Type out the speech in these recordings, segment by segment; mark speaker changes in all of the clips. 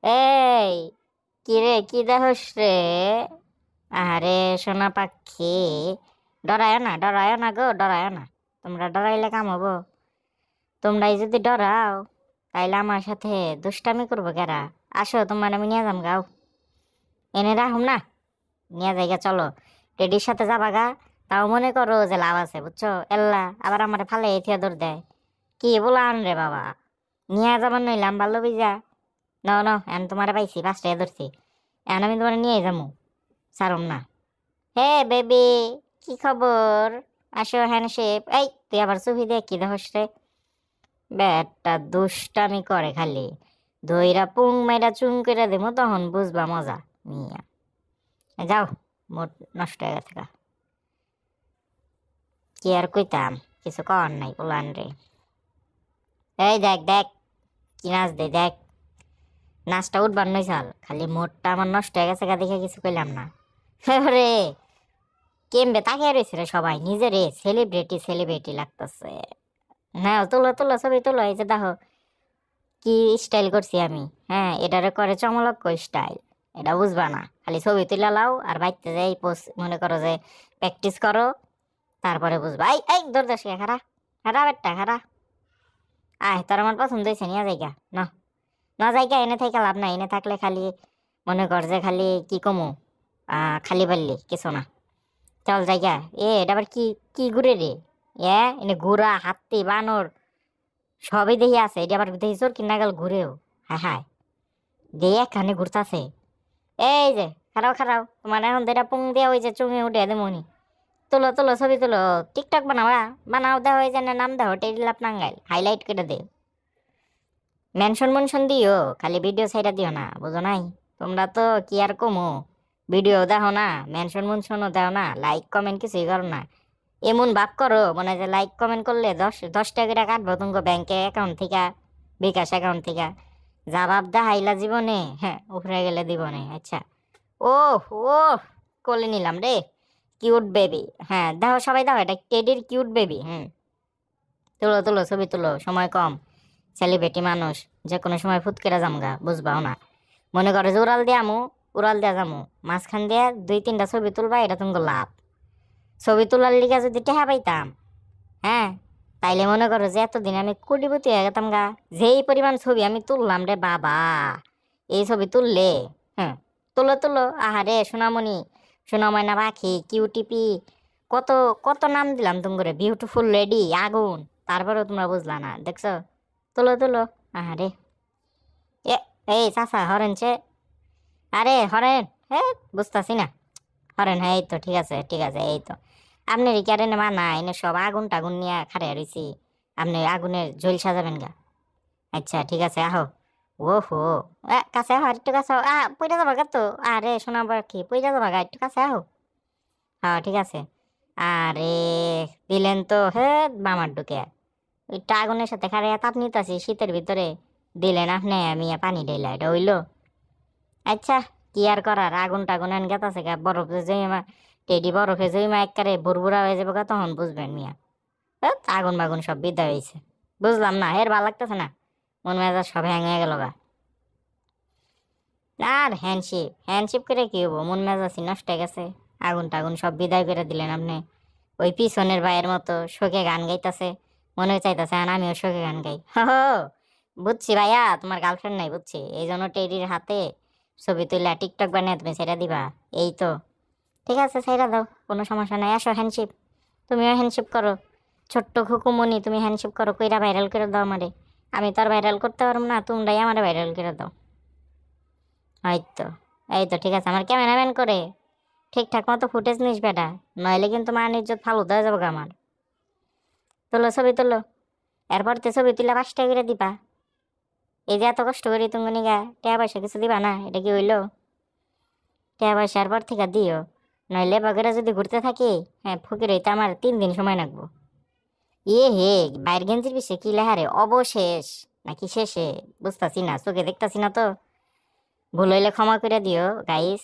Speaker 1: এই কি রে, কি দেখোস রে? আরে সোনা পাখি, ডরায় না গো, ডরায় না। তোমরা ডরাইলে কাম হবো? তোমরাই যদি ডরাও তাইলে আমার সাথে দুষ্টামি করবো কেরা? আসো, তোমার আমি নিয়ে যাম গাও। এনে রাখুম না, নিয়ে যাইগা চলো। টেডির সাথে যাবা গা, তাও মনে করো যে লাভ আছে, বুঝছো? এল্লা আবার আমার ফালে এথিয়া দৌড় দেয়। কি বলান রে বাবা, নিয়ে যাবার নইলাম ভালো বিজা। নাও নাও, এন তোমার পাইছি, পাঁচটায় ধরছি। এখন আমি তোমার নিয়ে যাবো, সারম না। হে বেবি, কি খবর? আসো হ্যান্ডশেপ। এই তুই আবার ছবি দেখ কি দেখস রে? ব্যাটটা দুষ্টামি করে খালি। দইরা পুং মাইরা চুং করে দেবো, তখন বুঝবা মজা। মিয়া যাও, মোট নষ্ট হয়ে গেছে গা। কি আর কইতাম, কিছু কর নাই পোলান রে। এই দেখ দেখ, কি নাচ দে দেখ। নাচটা উঠবার নই চাল, খালি মোটটা আমার নষ্ট হয়ে গেছে গা দেখে কিছু কইলাম না। রে কেমবে তাকিয়ে রয়েছে রে সবাই, নিজেরে সেলিব্রিটি সেলিব্রিটি লাগতেছে। হ্যাঁ তোলো তোলো, ছবি তোলো। এই যে দেখো কি স্টাইল করছি আমি। হ্যাঁ, এটারে করে চমলক্ষ স্টাইল। এটা বুঝবা না, খালি ছবি তুলে লাও আর বাইতে যাই পোস্ট মনে করো যে প্র্যাকটিস করো, তারপরে বুঝবা। এই এই দৌড় খারা, খারা বেটটা খারা। আয়, তোর আমার পছন্দ হয়েছে, নিয়ে যাইগা না। না যাইগা, এনে থেকে লাভ নাই। এনে থাকলে খালি মনে কর যে খালি কি কমু, খালি পারলি কিছু না। চল জায়গা। এটা আবার কি, কি ঘুরে রে? এনে ঘোড়া, হাতি, বানর সবই দেখি আছে। এটা আবার দেখি চোর কিনা গেল ঘুরেও। হ্যাঁ হ্যাঁ, দিয়ে একখানে ঘুরতাছে। এই যে খারাও খারাও, তোমার এখন যেটা পুং দিয়া ওই যে চুঙে উঠে দেমনি। তোলো তোলো, ছবি তোলো। টিকটক বানাবা? বানাও, দেওয়া হয়ে যায় না, নাম দেওয়া টেরিলাপ নাঙ্গাইল, হাইলাইট করে দে। মেনশন মেনশন দিও, খালি ভিডিও সাইডা দিও না, বুঝো নাই? তোমরা তো কি আর কমো, ভিডিও দেখো না, মেনশন মেনশনও দাও না, লাইক কমেন্ট কিছুই করো না। এমন ভাব করো মনে হয় যে লাইক কমেন্ট করলে 10 10 টাকা করে কাটবো তোমাকে ব্যাংকে অ্যাকাউন্ট থেকে, বিকাশ অ্যাকাউন্ট থেকে। যা ভাব দেখাইলা জীবনে, হ্যাঁ উপরে গেলে দিবনে। আচ্ছা, ও ও কোলে নিলাম রে, কিউট বেবি। হ্যাঁ দেখো, সবাই দেখো, এটা টেডির কিউট বেবি। তুলো তুলো, ছবি তুলো, সময় কম। সেলিব্রিটি মানুষ, যে কোনো সময় ফুট কেটে জামগা, বুঝবাও না। মনে করে যে উড়াল দিয়া আমু, উড়াল দিয়া যামু, মাঝখান দিয়া 2 3টা ছবি তুলবা, এটা তোমাকে লাভ। ছবি তোলার লিগা যদি টেহা পাইতাম, হ্যাঁ, তাইলে মনে করো যে এতদিন আমি কোটিপতি হয়ে গেতাম গা। যেই পরিমাণ ছবি আমি তুললাম রে বাবা, এই ছবি তুললে, হ্যাঁ, তুলো তুলো। আহারে সোনামণি, সোনাময়না পাখি, কিউটিপি, কত কত নাম দিলাম তুমি, বিউটিফুল লেডি, আগুন। তারপরেও তোমরা বুঝলা না, দেখছো? তুলো তুলো। আহারে, এ এই চাচা হরেন চে। আরে হরেন, হ্যাঁ বুঝতাছি না। হরেন, হ্যাঁ এই তো ঠিক আছে ঠিক আছে, এই তো। আপনি রিকারেন মানা এনে সব আগুন টাগুন নিয়ে খাড়ে রইছি। আপনি আগুনের ঝোল সাজাবেন গা। আচ্ছা ঠিক আছে, আহো। ও হো, কাছে আহো, একটু কাছে আহো। পইরা যাবা গা তো। আরে শোনা কি পইরা যাবা গা, একটু কাছে আহো। হ্যাঁ ঠিক আছে। আরে দিলেন তো, হে বামার ঢুকে ওইটা আগুনের সাথে খাড়ে তাপ নিতেছি শীতের ভিতরে। দিলেন আপনি, আমি পানি ঢেলা, এটা হইলো? আচ্ছা, কি আর করার, আগুন টাগুন এন গেতাছে গা, বরফে জমা। টেডি বরফে জমা একবারে বুড়বুড়া হয়ে যাবে গা, তখন বুঝবেন মিয়া। আগুন বাগুন সব বিদায় হয়েছে। বুঝলাম না, এর ভালো লাগতেছে না, মন মেজাজ সব হ্যাং হয়ে গেল গা। আর হ্যান্ডশিপ হ্যান্ডশিপ করে কি হবো, মন মেজাজই নষ্ট হয়ে গেছে। আগুন টাগুন সব বিদায় করে দিলেন আপনি। ওই পিছনের ভাইয়ের মতো শোকে গান গাইতাছে, মনে চাইতেছে আর আমিও শোকে গান গাই। হো, বুঝছি ভাইয়া, তোমার গার্লফ্রেন্ড নাই, বুঝছি, এই জন্য টেডির হাতে ছবি তুলে টিকটক বানিয়ে তুমি ছেড়ে দিবা, এই তো। ঠিক আছে, ছেড়ে দাও, কোনো সমস্যা নাই। আসো হ্যান্ডশিপ, তুমিও হ্যান্ডশিপ করো। ছোট্ট খুকুমনি, তুমি হ্যান্ডশিপ করো, কইরা ভাইরাল করে দাও আমারে। আমি তো আর ভাইরাল করতে পারবো না, তোমরাই আমার ভাইরাল করে দাও। এই তো, এই তো ঠিক আছে। আমার ক্যামেরাম্যান করে ঠিকঠাক মতো ফুটেজ নিস বেটা, নইলে কিন্তু মান ইজ্জত ফালুদা হয়ে যাবো গা আমার। তোলো ছবি তোলো, এরপর তো ছবি তুলে 5 টাকা করে দিবা। এই যে এত কষ্ট করি তুমি নিগা, টাকা পয়সা কিছু দিবা না, এটা কি হইলো? টাকা পয়সা এরপর থেকে দিও, নইলে বগেরা যদি ঘুরতে থাকি, হ্যাঁ ফকির হইতে আমার 3 দিন সময় লাগবো। ইয়ে হে, বাইর গেঞ্জির পিছে কি লেখা রে, অবশেষ নাকি শেষে? বুঝতাছি না, চোখে দেখতাছি না তো। ভুল হইলে ক্ষমা করে দিও গাইস।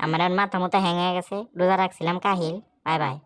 Speaker 1: আমার আর মাথা মতো হ্যাং হয়ে গেছে, রোজা রাখছিলাম কাহিল। Bye bye.